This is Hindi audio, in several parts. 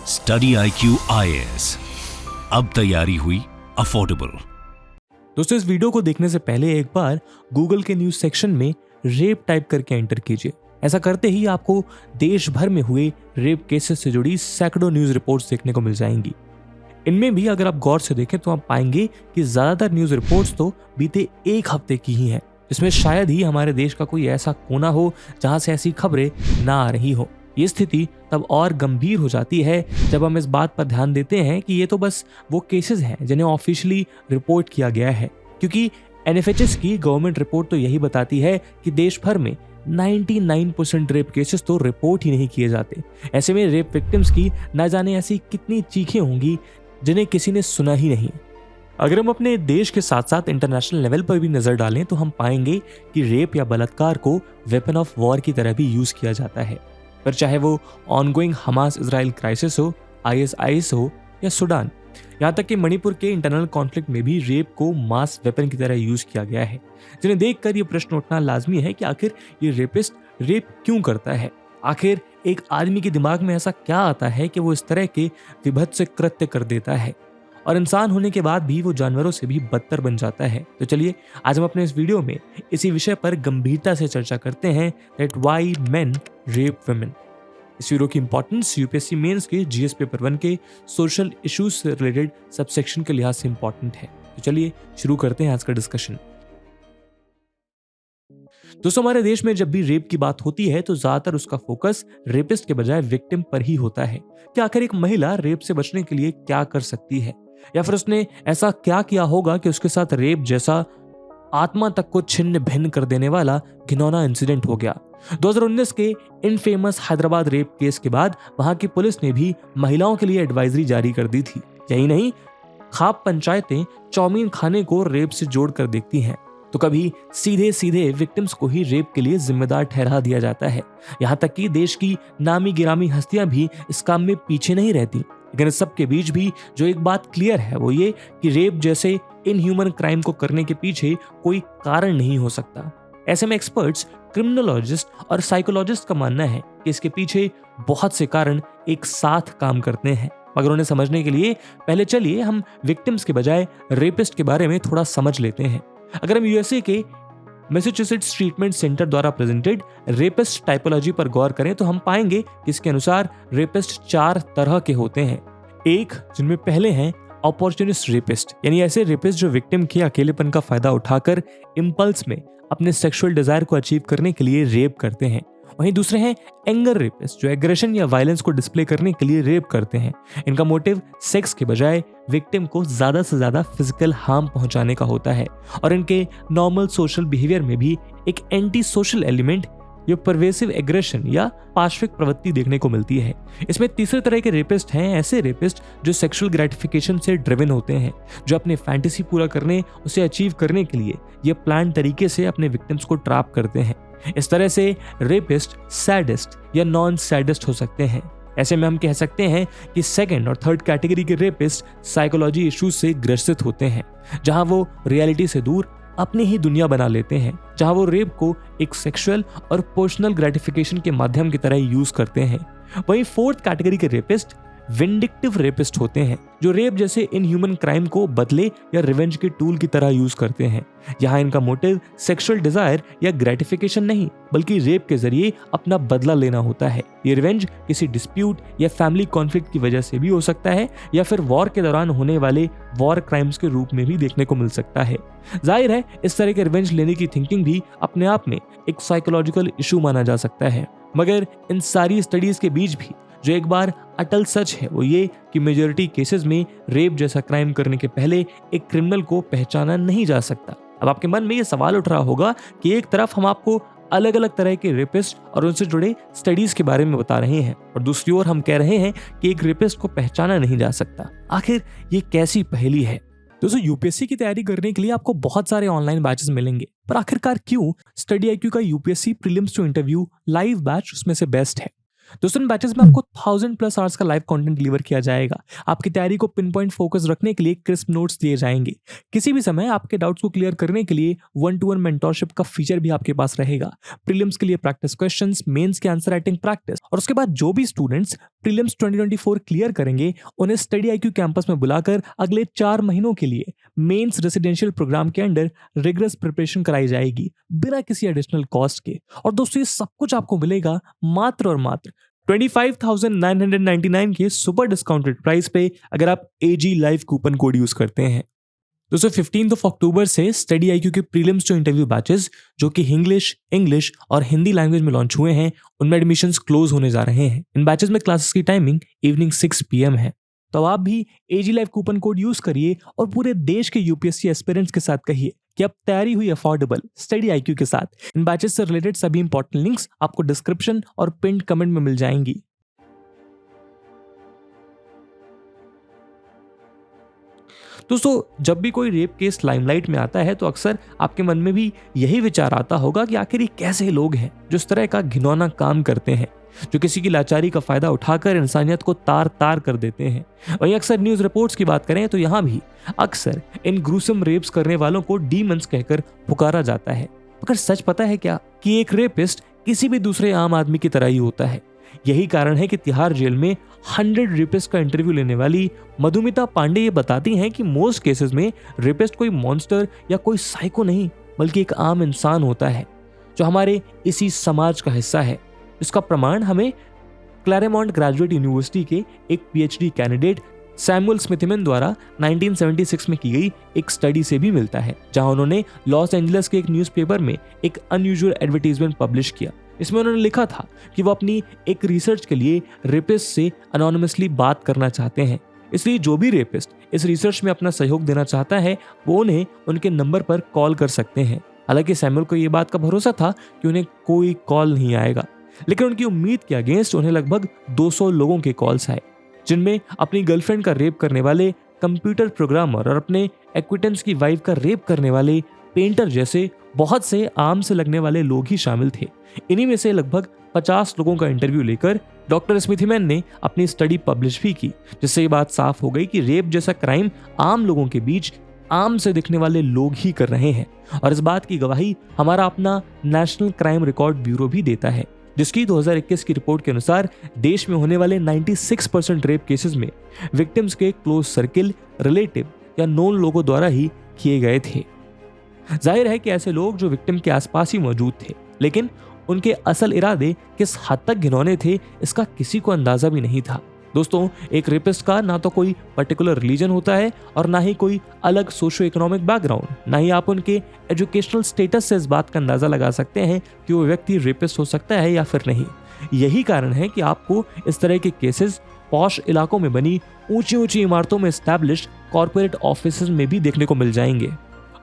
स्टडी IQ IAS, अब तैयारी हुई अफोर्डेबल। दोस्तों, इस वीडियो को देखने से पहले एक बार गूगल के न्यूज सेक्शन में रेप टाइप करके एंटर कीजिए। ऐसा करते ही आपको देश भर में हुए रेप केसेस से जुड़ी सैकड़ों न्यूज रिपोर्ट्स देखने को मिल जाएंगी। इनमें भी अगर आप गौर से देखें तो आप पाएंगे कि ज्यादातर न्यूज रिपोर्ट्स तो बीते एक हफ्ते की ही हैं, जिसमें शायद ही हमारे देश का कोई ऐसा कोना हो जहां से ऐसी खबरें ना आ रही हो। ये स्थिति तब और गंभीर हो जाती है जब हम इस बात पर ध्यान देते हैं कि ये तो बस वो केसेस हैं जिन्हें ऑफिशियली रिपोर्ट किया गया है, क्योंकि NFHS की गवर्नमेंट रिपोर्ट तो यही बताती है कि देश भर में 99% रेप केसेस तो रिपोर्ट ही नहीं किए जाते। ऐसे में रेप विक्टिम्स की ना जाने ऐसी कितनी चीखें होंगी जिन्हें किसी ने सुना ही नहीं। अगर हम अपने देश के साथ साथ इंटरनेशनल लेवल पर भी नजर डालें तो हम पाएंगे कि रेप या बलात्कार को वेपन ऑफ वॉर की तरह भी यूज किया जाता है। पर चाहे वो ऑनगोइंग हमास इजराइल क्राइसिस हो, ISIS हो या सूडान, यहाँ तक कि मणिपुर के इंटरनल कॉन्फ्लिक्ट में भी रेप को मास वेपन की तरह यूज किया गया है, जिन्हें देखकर ये प्रश्न उठना लाजमी है कि आखिर ये रेपिस्ट रेप क्यों करता है। आखिर एक आदमी के दिमाग में ऐसा क्या आता है कि वो इस तरह के विभत्स कृत्य कर देता है और इंसान होने के बाद भी वो जानवरों से भी बदतर बन जाता है। तो चलिए आज हम अपने इस वीडियो में इसी विषय पर गंभीरता से चर्चा करते हैं, that why main rape women. इस वीडियो की इंपॉर्टेंस UPSC मेंस के GS पेपर 1 के सोशल इश्यूज से रिलेटेड सबसेक्शन के लिहाज से इंपॉर्टेंट है। तो चलिए शुरू करते हैं आज का डिस्कशन। दोस्तों, हमारे देश में जब भी रेप की बात होती है तो ज्यादातर उसका फोकस रेपिस्ट के बजाय विक्टिम पर ही होता है कि आखिर एक महिला रेप से बचने के लिए क्या कर सकती है, या फिर उसने ऐसा क्या किया होगा कि उसके साथ रेप जैसा आत्मा तक को छिन्न भिन्न कर देने वाला घिनौना इंसिडेंट हो गया। 2019 के इनफेमस हैदराबाद रेप केस के बाद वहां की पुलिस ने भी महिलाओं के लिए एडवाइजरी जारी कर दी थी। यही नहीं, खाप पंचायतें चौमीन खाने को रेप से जोड़कर देखती हैं, तो कभी सीधे सीधे विक्टिम्स को ही रेप के लिए जिम्मेदार ठहरा दिया जाता है। यहाँ तक कि देश की नामी गिरामी हस्तियां भी इस काम में पीछे नहीं रहती। लेकिन इस सब के बीच भी जो एक बात क्लियर है वो ये कि रेप जैसे इनह्यूमन क्राइम को करने के पीछे कोई कारण नहीं हो सकता। ऐसे में एक्सपर्ट्स, क्रिमिनोलॉजिस्ट और साइकोलॉजिस्ट का मानना है कि इसके पीछे बहुत से कारण एक साथ काम करते हैं। मगर उन्हें समझने के लिए पहले चलिए हम विक्टिम्स के बजाय रेपिस्ट के बारे में थोड़ा समझ लेते हैं। अगर हम USA के मैसाचुसेट्स ट्रीटमेंट सेंटर द्वारा प्रेजेंटेड रेपिस्ट टाइपोलॉजी पर गौर करें तो हम पाएंगे कि इसके अनुसार रेपिस्ट 4 तरह के होते हैं। एक, जिनमें पहले हैं अपॉर्चुनिस्ट रेपिस्ट, यानी ऐसे रेपिस्ट जो विक्टिम के अकेलेपन का फायदा उठाकर इम्पल्स में अपने सेक्सुअल डिजायर को अचीव करने के लिए रेप करते हैं। वहीं दूसरे हैं एंगर रेपिस्ट, जो एग्रेशन या वायलेंस को डिस्प्ले करने के लिए रेप करते हैं। इनका मोटिव सेक्स के बजाय विक्टिम को ज्यादा से ज्यादा फिजिकल हार्म पहुंचाने का होता है, और इनके नॉर्मल सोशल बिहेवियर में भी एक एंटी सोशल एलिमेंट या परवेसिव एग्रेशन या पार्श्विक प्रवृत्ति देखने को मिलती है। इसमें तीसरे तरह के रेपिस्ट हैं ऐसे रेपिस्ट जो सेक्सुअल ग्रेटिफिकेशन से ड्रिवन होते हैं, जो अपने फैंटेसी पूरा करने, उसे अचीव करने के लिए ये प्लान तरीके से अपने विक्टिम्स को ट्रैप करते हैं। इस तरह से रेपिस्ट सैडिस्ट या नॉन सैडिस्ट हो सकते हैं। ऐसे में हम कह सकते हैं कि सेकंड और थर्ड कैटेगरी के रेपिस्ट साइकोलॉजी इश्यूज से ग्रसित होते हैं, जहां वो रियलिटी से दूर अपनी ही दुनिया बना लेते हैं, जहां वो रेप को एक सेक्सुअल और पर्सनल ग्रेटिफिकेशन के माध्यम की तरह यूज करते हैं। वहीं फोर्थ कैटेगरी के रेपिस्ट विंडिक्टिव रेपिस्ट होते हैं, जो रेप जैसे इनह्यूमन क्राइम को बदले या रिवेंज के टूल की तरह यूज करते हैं। यहाँ इनका मोटिव सेक्सुअल डिजायर या ग्रेटिफिकेशन नहीं, बल्कि रेप के जरिए अपना बदला लेना होता है। ये रिवेंज किसी डिस्प्यूट या फैमिली कॉन्फ्लिक्ट की वजह से भी हो सकता है, या फिर वॉर के दौरान होने वाले वॉर क्राइम्स के रूप में भी देखने को मिल सकता है। जाहिर है, इस तरह के रिवेंज लेने की थिंकिंग भी अपने आप में एक साइकोलॉजिकल इशू माना जा सकता है। मगर इन सारी स्टडीज के बीच भी जो एक बार अटल सच है वो ये कि मेजॉरिटी केसेस में रेप जैसा क्राइम करने के पहले एक क्रिमिनल को पहचाना नहीं जा सकता। अब आपके मन में ये सवाल उठ रहा होगा कि एक तरफ हम आपको अलग अलग तरह के रेपिस्ट और उनसे जुड़े स्टडीज के बारे में बता रहे हैं, और दूसरी ओर हम कह रहे हैं कि एक रेपिस्ट को पहचाना नहीं जा सकता। आखिर ये कैसी पहेली है? दोस्तों, UPSC की तैयारी करने के लिए आपको बहुत सारे ऑनलाइन बैचेस मिलेंगे, पर आखिरकार क्यों स्टडी IQ का UPSC prelims to interview live batch उसमें से बेस्ट है? दोस्तों इन बैचेस में आपको 1000+ आवर्स का लाइव कंटेंट डिलीवर किया जाएगा। आपकी तैयारी को पिन पॉइंट फोकस रखने के लिए क्रिस्प नोट्स दिए जाएंगे। किसी भी समय आपके डाउट्स को क्लियर करने के लिए 1-to-1 मेंटोरशिप का फीचर भी आपके पास रहेगा। प्रीलिम्स के लिए प्रैक्टिस क्वेश्चंस, मेंस के आंसर राइटिंग प्रैक्टिस, और उसके बाद जो भी स्टूडेंट्स प्रीलिम्स 2024 क्लियर करेंगे उन्हें स्टडी IQ कैंपस में बुलाकर अगले 4 महीनों के लिए मेंस रेसिडेंशियल प्रोग्राम के अंडर रिगरस प्रिपरेशन कराई जाएगी बिना किसी एडिशनल कॉस्ट के। और दोस्तों ये सब कुछ आपको मिलेगा मात्र और मात्र 25,999 के सुपर डिस्काउंटेड प्राइस पे अगर आप AG live coupon code use करते हैं। दोस्तों 15 अक्टूबर से स्टडी IQ के प्रीलिम्स टू इंटरव्यू बैचेस जो कि इंग्लिश और हिंदी लैंग्वेज में लॉन्च हुए हैं उनमें एडमिशंस क्लोज होने जा रहे हैं। इन बैचेस में क्लासेस की टाइमिंग इवनिंग 6 PM है। तो आप भी AG live coupon code use करिए और पूरे देश के UPSC एस्पिरेंट्स के साथ कहिए कि अब तैयारी हुई अफोर्डेबल स्टडी IQ के साथ। इन बैचेस से रिलेटेड सभी इंपॉर्टेंट लिंक्स आपको डिस्क्रिप्शन और पिन कमेंट में मिल जाएंगी। दोस्तों जब भी कोई रेप केस लाइमलाइट में आता है तो अक्सर आपके मन में भी यही विचार आता होगा कि आखिर ये कैसे लोग हैं जो इस तरह का घिनौना काम करते हैं, जो किसी की लाचारी का फायदा उठाकर इंसानियत को तार तार कर देते हैं। वहीं अक्सर न्यूज रिपोर्ट्स की बात करें तो यहाँ भी अक्सर इन ग्रूसम रेप्स करने वालों को डीमंस कहकर पुकारा जाता है। मगर सच पता है क्या कि एक रेपिस्ट किसी भी दूसरे आम आदमी की तरह ही होता है। यही कारण है कि तिहाड़ जेल में 100 रेपिस्ट का इंटरव्यू लेने वाली मधुमिता पांडे ये बताती हैं कि मोस्ट केसेस में रेपिस्ट कोई मॉन्स्टर या कोई साइको नहीं बल्कि एक आम इंसान होता है जो हमारे इसी समाज का हिस्सा है। इसका प्रमाण हमें क्लैरेमॉन्ट ग्रेजुएट यूनिवर्सिटी के एक PhD कैंडिडेट सैमुअल स्मिथमैन द्वारा 1976 में की गई एक स्टडी से भी मिलता है, जहां उन्होंने लॉस एंजलिस के एक न्यूज़पेपर में एक अनयूजुअल एडवर्टाइजमेंट पब्लिश किया। इसमें उन्होंने लिखा था कि वो अपनी एक रिसर्च के लिए रेपिस्ट से अनोनिमसली बात करना चाहते हैं, इसलिए जो भी रेपिस्ट इस रिसर्च में अपना सहयोग देना चाहता है वो उन्हें उनके नंबर पर कॉल कर सकते हैं। हालांकि सैमुअल को ये बात का भरोसा था कि उन्हें कोई कॉल नहीं आएगा, लेकिन उनकी उम्मीद के अगेंस्ट उन्हें लगभग 200 लोगों के कॉल्स आए, जिनमें अपनी गर्लफ्रेंड का रेप करने वाले कंप्यूटर प्रोग्रामर और अपने एक्विटेंस की वाइफ का रेप करने वाले पेंटर जैसे बहुत से आम से लगने वाले लोग ही शामिल थे। इन्हीं में से लगभग 50 लोगों का इंटरव्यू लेकर डॉक्टर स्मिथमैन ने अपनी स्टडी पब्लिश भी की, जिससे ये बात साफ हो गई कि रेप जैसा क्राइम आम लोगों के बीच आम से दिखने वाले लोग ही कर रहे हैं। और इस बात की गवाही हमारा अपना नेशनल क्राइम रिकॉर्ड ब्यूरो भी देता है, जिसकी 2021 की रिपोर्ट के अनुसार देश में होने वाले 96% रेप केसेस में विक्टिम्स के क्लोज सर्किल, रिलेटिव या नोन लोगों द्वारा ही किए गए थे। जाहिर है कि ऐसे लोग जो विक्टिम के आसपास ही मौजूद थे, लेकिन उनके असल इरादे किस हद तक घिनौने थे इसका किसी को अंदाजा भी नहीं था। दोस्तों एक रेपिस्ट का ना तो कोई पर्टिकुलर रिलीजन होता है और ना ही कोई अलग सोशो इकोनॉमिक बैकग्राउंड, ना ही आप उनके एजुकेशनल स्टेटस से इस बात का अंदाजा लगा सकते हैं कि वो व्यक्ति रेपिस्ट हो सकता है या फिर नहीं। यही कारण है कि आपको इस तरह के केसेस पॉश इलाकों में बनी ऊंची ऊंची इमारतों में एस्टैब्लिश्ड कॉर्पोरेट ऑफिसेज में भी देखने को मिल जाएंगे।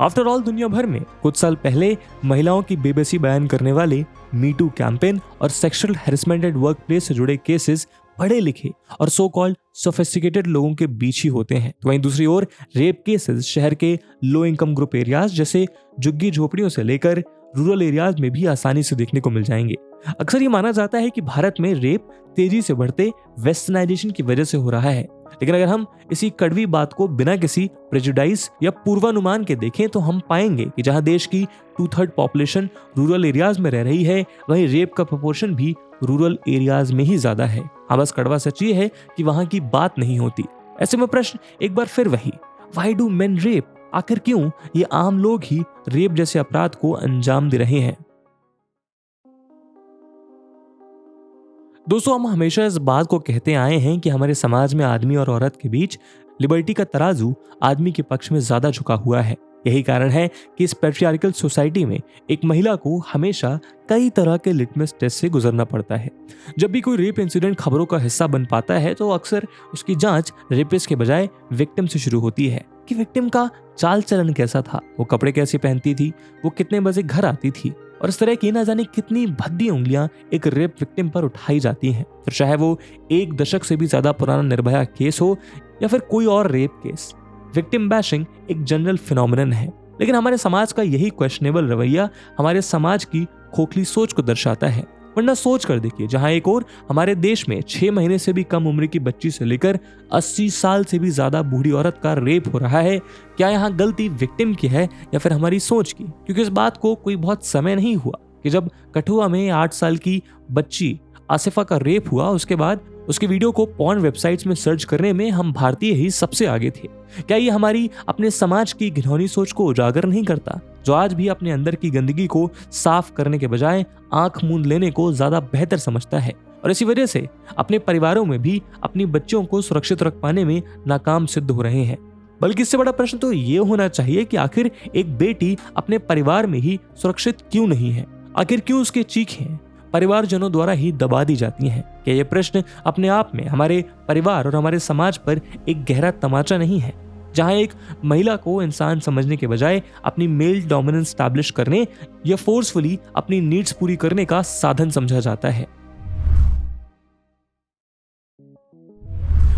आफ्टर ऑल दुनिया भर में कुछ साल पहले महिलाओं की बेबसी बयान करने वाले मीटू कैंपेन और sexual harassment at work place से जुड़े केसेस पढ़े लिखे और सो कॉल्ड सोफिस्टिकेटेड लोगों के बीच ही होते हैं। तो वहीं दूसरी ओर रेप केसेस शहर के लो इनकम ग्रुप एरियाज जैसे झुग्गी झोपड़ियों से लेकर रूरल एरियाज में भी आसानी से देखने को मिल जाएंगे। अक्सर ये माना जाता है कि भारत में रेप तेजी से बढ़ते वेस्टर्नाइजेशन की वजह से हो रहा है, लेकिन अगर हम इसी कड़वी बात को बिना किसी प्रेजुडाइज या पूर्वानुमान के देखें तो हम पाएंगे कि जहां देश की 2/3 पॉपुलेशन रूरल एरियाज में रह रही है, वहीं रेप का प्रोपोर्शन भी रूरल एरियाज में ही ज्यादा है। हाँ, बस कड़वा सच ये है कि वहां की बात नहीं होती। ऐसे में प्रश्न एक बार फिर वही, व्हाई डू मेन रेप? आखिर क्यों ये आम लोग ही रेप जैसे अपराध को अंजाम दे रहे हैं? दोस्तों हम हमेशा इस बात को कहते आए हैं कि हमारे समाज में आदमी और औरत के बीच लिबर्टी का तराजू आदमी के पक्ष में ज्यादा झुका हुआ है। यही कारण है कि इस पैट्रियार्कल सोसाइटी में एक महिला को हमेशा कई तरह के लिटमस टेस्ट से गुजरना पड़ता है। जब भी कोई रेप इंसिडेंट खबरों का हिस्सा बन पाता है तो अक्सर उसकी जांच रेपिस्ट के बजाय विक्टिम से शुरू होती है कि विक्टिम का चाल चलन कैसा था, वो कपड़े कैसे पहनती थी, वो कितने बजे घर आती थी, और इस तरह की ना जाने कितनी भद्दी उंगलियां एक रेप विक्टिम पर उठाई जाती हैं। फिर चाहे वो 1 दशक से भी ज्यादा पुराना निर्भया केस हो या फिर कोई और रेप केस, विक्टिम बैशिंग एक जनरल फिनोमिनन है। लेकिन हमारे समाज का यही क्वेश्चनेबल रवैया हमारे समाज की खोखली सोच को दर्शाता है। वरना सोच कर देखिए, जहां एक और हमारे देश में 6 महीने से भी कम उम्र की बच्ची से लेकर 80 साल से भी ज्यादा बूढ़ी औरत का रेप हो रहा है, क्या यहाँ गलती विक्टिम की है या फिर हमारी सोच की? क्योंकि इस बात को कोई बहुत समय नहीं हुआ कि जब कठुआ में 8 साल की बच्ची आसिफा का रेप हुआ, उसके बाद उसके वीडियो को पॉर्न वेबसाइट्स में सर्च करने में हम भारतीय ही सबसे आगे थे। क्या ये हमारी अपने समाज की घिनौनी सोच को उजागर नहीं करता, जो आज भी अपने अंदर की गंदगी को साफ करने के बजाय आंख मूंद लेने को ज्यादा बेहतर समझता है और इसी वजह से अपने परिवारों में भी अपनी बच्चियों को सुरक्षित रख पाने में नाकाम सिद्ध हो रहे हैं? बल्कि इससे बड़ा प्रश्न तो ये होना चाहिए कि आखिर एक बेटी अपने परिवार में ही सुरक्षित क्यों नहीं है? आखिर क्यों उसके चीखें परिवारजनों द्वारा ही दबा दी जाती हैं? क्या ये प्रश्न अपने आप में हमारे परिवार और हमारे समाज पर एक गहरा तमाचा नहीं है, जहां एक महिला को इंसान समझने के बजाय अपनी मेल डोमिनेंस स्टैब्लिश करने या फोर्सफुली अपनी नीड्स पूरी करने का साधन समझा जाता है?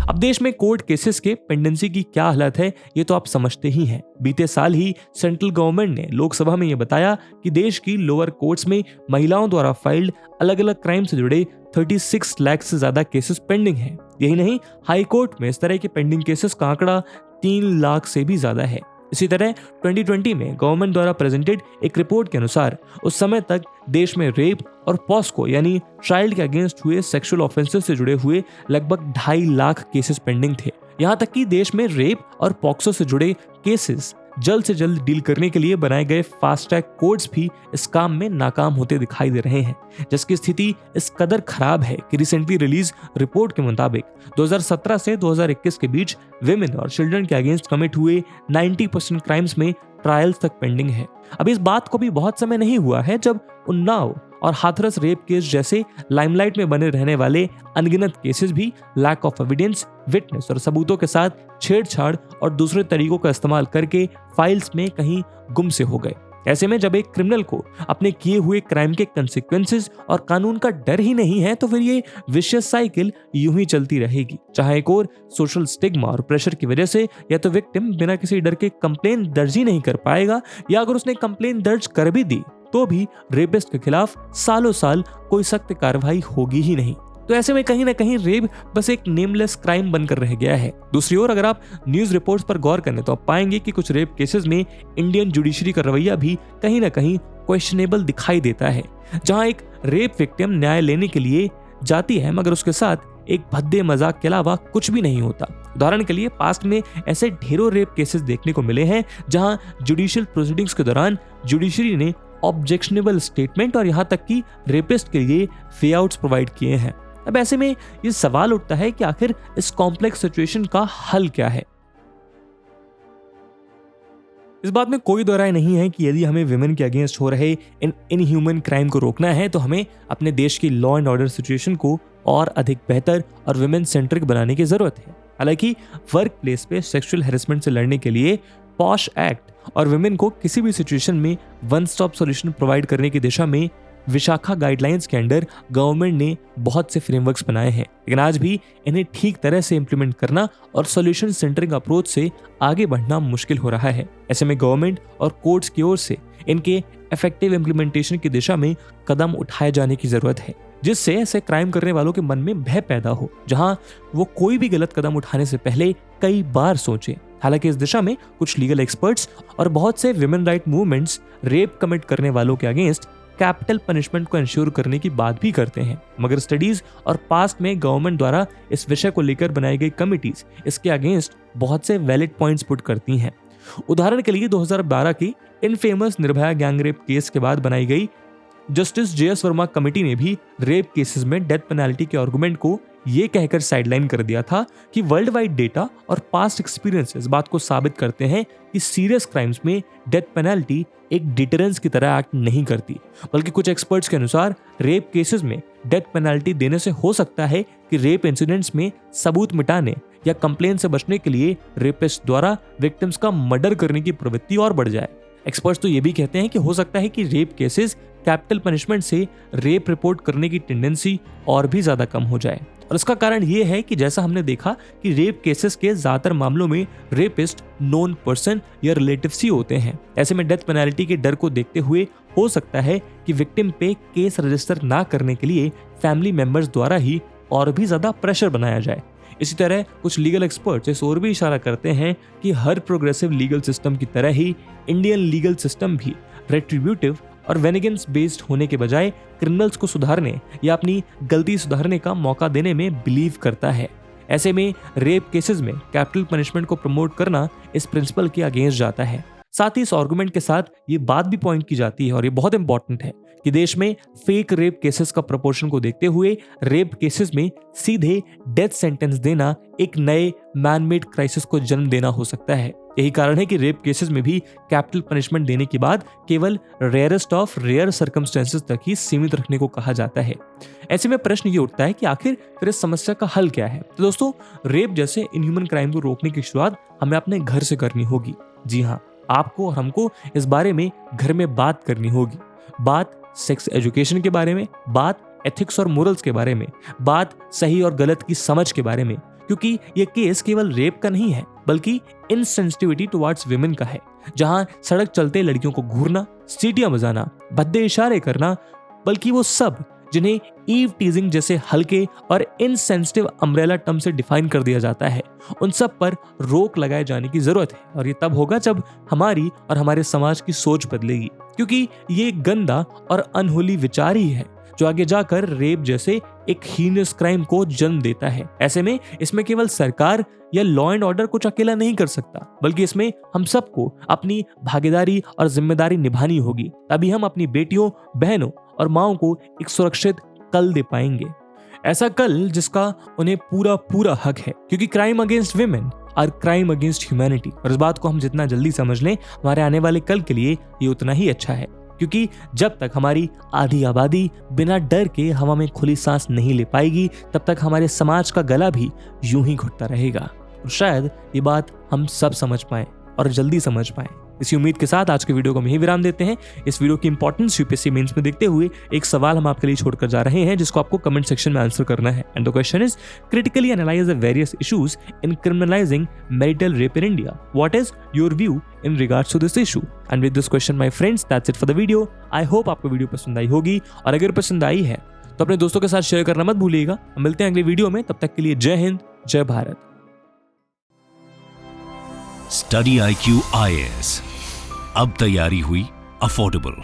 अब देश में कोर्ट केसेस के पेंडेंसी की क्या हालत है, ये तो आप समझते ही हैं। बीते साल ही सेंट्रल गवर्नमेंट ने लोकसभा में यह बताया कि देश की लोअर कोर्ट्स में महिलाओं द्वारा फाइल्ड अलग अलग क्राइम से जुड़े 36 लाख से ज्यादा केसेस पेंडिंग हैं। यही नहीं, हाई कोर्ट में इस तरह के पेंडिंग केसेस का आंकड़ा 3 लाख से भी ज्यादा है। इसी तरह 2020 में गवर्नमेंट द्वारा प्रेजेंटेड एक रिपोर्ट के अनुसार उस समय तक देश में रेप और पॉस्को यानी चाइल्ड के अगेंस्ट हुए सेक्सुअल ऑफेंसेस से जुड़े हुए लगभग 2.5 लाख केसेस पेंडिंग थे। यहाँ तक कि देश में रेप और पॉक्सो से जुड़े केसेस जल्द से जल्द डील करने के लिए बनाए गए फास्ट ट्रैक कोर्ट्स भी इस काम में नाकाम होते दिखाई दे रहे हैं, जिसकी स्थिति इस कदर खराब है कि रिसेंटली रिलीज रिपोर्ट के मुताबिक 2017 से 2021 के बीच विमेन और चिल्ड्रन के अगेंस्ट कमिट हुए 90% क्राइम्स में ट्रायल्स तक पेंडिंग है। अब इस बात को भी बहुत समय नहीं हुआ है जब उन्नाव और हाथरस रेप केस जैसे लाइमलाइट में बने रहने वाले अनगिनत केसेस भी लैक ऑफ एविडेंस, विटनेस और सबूतों के साथ छेड़छाड़ और दूसरे तरीकों का इस्तेमाल करके फाइल्स में कहीं गुम से हो गए। ऐसे में जब एक क्रिमिनल को अपने किए हुए क्राइम के कंसिक्वेंसेस और कानून का डर ही नहीं है, तो फिर ये विशियस साइकिल यूं ही चलती रहेगी, चाहे एक और सोशल स्टिग्मा और प्रेशर की वजह से या तो विक्टिम बिना किसी डर के कंप्लेन दर्ज ही नहीं कर पाएगा, या अगर उसने कंप्लेन दर्ज कर भी दी तो भी रेपिस्ट के खिलाफ सालों साल कोई सख्त कार्रवाई होगी ही नहीं। तो ऐसे में कहीं ना कहीं रेप बस एक नेमलेस क्राइम बनकर रह गया है। दूसरी ओर अगर आप न्यूज रिपोर्ट्स पर गौर करें तो आप पाएंगे कि कुछ रेप केसेस में इंडियन जुडिशरी का रवैया भी कहीं ना कहीं क्वेश्चनेबल दिखाई देता है, जहां एक रेप विक्टिम न्याय लेने के लिए जाती है मगर उसके साथ एक भद्दे मजाक के अलावा कुछ भी नहीं होता। उदाहरण के लिए पास्ट में ऐसे ढेरों रेप केसेस देखने को मिले हैं जहां जुडिशियल प्रोसीडिंग्स के दौरान जुडिशरी ने ऑब्जेक्शनेबल स्टेटमेंट और यहां तक कि रेपिस्ट के लिए वे आउट्स प्रोवाइड किए हैं। अब ऐसे में ये सवाल उठता है कि आखिर इस कॉम्प्लेक्स सिचुएशन का हल क्या है? इस बात में कोई दो राय नहीं है कि यदि हमें विमेन के अगेंस्ट हो रहे इन इनह्यूमन क्राइम को रोकना है तो हमें अपने देश की लॉ एंड ऑर्डर सिचुएशन को और अधिक बेहतर और विमेन सेंट्रिक बनाने की जरूरत है। हालांकि वर्क प्लेस पे सेक्सुअल हैरेसमेंट से लड़ने के लिए पॉश एक्ट और विमेन को किसी भी सिचुएशन में वन स्टॉप सॉल्यूशन प्रोवाइड करने की दिशा में विशाखा गाइडलाइंस के अंडर गवर्नमेंट ने बहुत से फ्रेमवर्क्स बनाए हैं, लेकिन आज भी इन्हें ठीक तरह से इंप्लीमेंट करना और सॉल्यूशन सेंटरिंग अप्रोच से आगे बढ़ना मुश्किल हो रहा है। ऐसे में गवर्नमेंट और कोर्ट्स की ओर से इनके इफेक्टिव इंप्लीमेंटेशन की दिशा में कदम उठाए जाने की जरूरत है, जिससे ऐसे क्राइम करने वालों के मन में भय पैदा हो, जहां वो कोई भी गलत कदम उठाने से पहले कई बार सोचें। हालांकि इस दिशा में कुछ लीगल एक्सपर्ट्स और बहुत से women right movements rape commit करने वालों के अगेंस्ट कैपिटल पनिशमेंट को इंश्योर करने की बात भी करते हैं, मगर स्टडीज और पास्ट में गवर्नमेंट द्वारा इस विषय को लेकर बनाई गई कमिटीज इसके अगेंस्ट बहुत से वैलिड पॉइंट्स पुट करती हैं। उदाहरण के लिए 2012 की infamous Nirbhaya gang rape case के बाद बनाई गई जस्टिस JS वर्मा कमेटी ने भी रेप केसेस में डेथ पेनल्टी के आर्गुमेंट को ये कहकर साइडलाइन कर दिया था कि वर्ल्ड वाइड डेटा और पास्ट एक्सपीरियंस इस बात को साबित करते हैं कि सीरियस क्राइम्स में डेथ पेनल्टी एक डिटरेंस की तरह एक्ट नहीं करती, बल्कि कुछ एक्सपर्ट्स के अनुसार रेप केसेस में डेथ पेनल्टी देने से हो सकता है कि रेप इंसिडेंट्स में सबूत मिटाने या कंप्लेन से बचने के लिए रेपिस्ट द्वारा विक्टिम्स का मर्डर करने की प्रवृत्ति और बढ़ जाए। एक्सपर्ट्स तो ये भी कहते हैं कि हो सकता है कि रेप केसेस कैपिटल पनिशमेंट से रेप रिपोर्ट करने की टेंडेंसी और भी ज्यादा कम हो जाए, और इसका कारण ये है कि जैसा हमने देखा कि रेप केसेस के ज्यादातर मामलों में रेपिस्ट नोन पर्सन या रिलेटिव्स ही होते हैं। ऐसे में डेथ पेनल्टी के डर को देखते हुए हो सकता है कि विक्टिम पे केस रजिस्टर ना करने के लिए फैमिली मेंबर्स द्वारा ही और भी ज्यादा प्रेशर बनाया जाए। इसी तरह कुछ लीगल एक्सपर्ट्स इस ओर भी इशारा करते हैं कि हर प्रोग्रेसिव लीगल सिस्टम की तरह ही इंडियन लीगल सिस्टम भी रेट्रिब्यूटिव और वेनेगेंस बेस्ड होने के बजाय क्रिमिनल्स को सुधारने या अपनी गलती सुधारने का मौका देने में बिलीव करता है। ऐसे में रेप केसेस में कैपिटल पनिशमेंट को प्रमोट करना इस प्रिंसिपल के अगेंस्ट जाता है। साथ ही इस आर्गुमेंट के साथ ये बात भी पॉइंट की जाती है, और ये बहुत इंपॉर्टेंट है, कि देश में फेक रेप केसेस का प्रोपोर्शन को देखते हुए रेप केसेस में सीधे डेथ सेंटेंस देना एक नए मैनमेड क्राइसिस को जन्म देना हो सकता है। यही कारण है कि रेप केसेस में भी कैपिटल पनिशमेंट देने के बाद केवल रेयरेस्ट ऑफ रेयर सर्कमस्टेंसेस तक ही सीमित रखने को कहा जाता है। ऐसे में प्रश्न ये उठता है कि आखिर फिर इस समस्या का हल क्या है। तो दोस्तों, रेप जैसे इनह्यूमन क्राइम को रोकने की शुरुआत हमें अपने घर से करनी होगी। जी हाँ, आपको और हमको इस बारे में घर में बात करनी होगी। बात सेक्स एजुकेशन के बारे में, बात एथिक्स और मोरल्स के बारे में, बात सही और गलत की समझ के बारे में, क्योंकि ये केस केवल रेप का नहीं है बल्कि इनसेंसिटिविटी टुवर्ड्स विमेन का है, जहां सड़क चलते लड़कियों को घूरना, सीटियां बजाना, भद्दे इशारे करना, बल्कि वो सब जिन्हें ईव टीजिंग जैसे हल्के और इनसेंसिटिव अम्ब्रेला टर्म से डिफाइन कर दिया जाता है, उन सब पर रोक लगाए जाने की जरूरत है। और ये तब होगा जब हमारी और हमारे समाज की सोच बदलेगी, क्योंकि ये गंदा और अनहोली विचार ही है जो आगे जाकर रेप जैसे एक हीनस क्राइम को जन्म देता है। ऐसे में इसमें केवल सरकार या लॉ एंड ऑर्डर कुछ अकेला नहीं कर सकता, बल्कि इसमें हम सबको अपनी भागीदारी और जिम्मेदारी निभानी होगी। तभी हम अपनी बेटियों, बहनों और माओं को एक सुरक्षित कल दे पाएंगे, ऐसा कल जिसका उन्हें पूरा पूरा हक है, क्योंकि क्राइम अगेंस्ट विमेन और क्राइम अगेंस्ट ह्यूमैनिटी। और इस बात को हम जितना जल्दी समझ लें, हमारे आने वाले कल के लिए ये उतना ही अच्छा है, क्योंकि जब तक हमारी आधी आबादी बिना डर के हवा में खुली सांस नहीं ले पाएगी, तब तक हमारे समाज का गला भी यूं ही घुटता रहेगा। और शायद ये बात हम सब समझ पाएं और जल्दी समझ पाएं। इसी उम्मीद के साथ आज के वीडियो को हम यहीं विराम देते हैं। इस वीडियो की इंपॉर्टेंस यूपीएससी मेंस में देखते हुए एक सवाल हम आपके लिए छोड़कर जा रहे हैं, जिसको आपको कमेंट सेक्शन में आंसर करना है। And the question is, critically analyse the various issues in criminalising marital rape in India. What is your view in regards to this issue? And with this question my friends, that's it for the video. I hope आपको वीडियो पसंद आई होगी, और अगर पसंद आई है तो अपने दोस्तों के साथ शेयर करना मत भूलिएगा। मिलते हैं अगले वीडियो में, तब तक के लिए जय हिंद, जय भारत। स्टडी IQ IAS, अब तैयारी हुई अफोर्डेबल।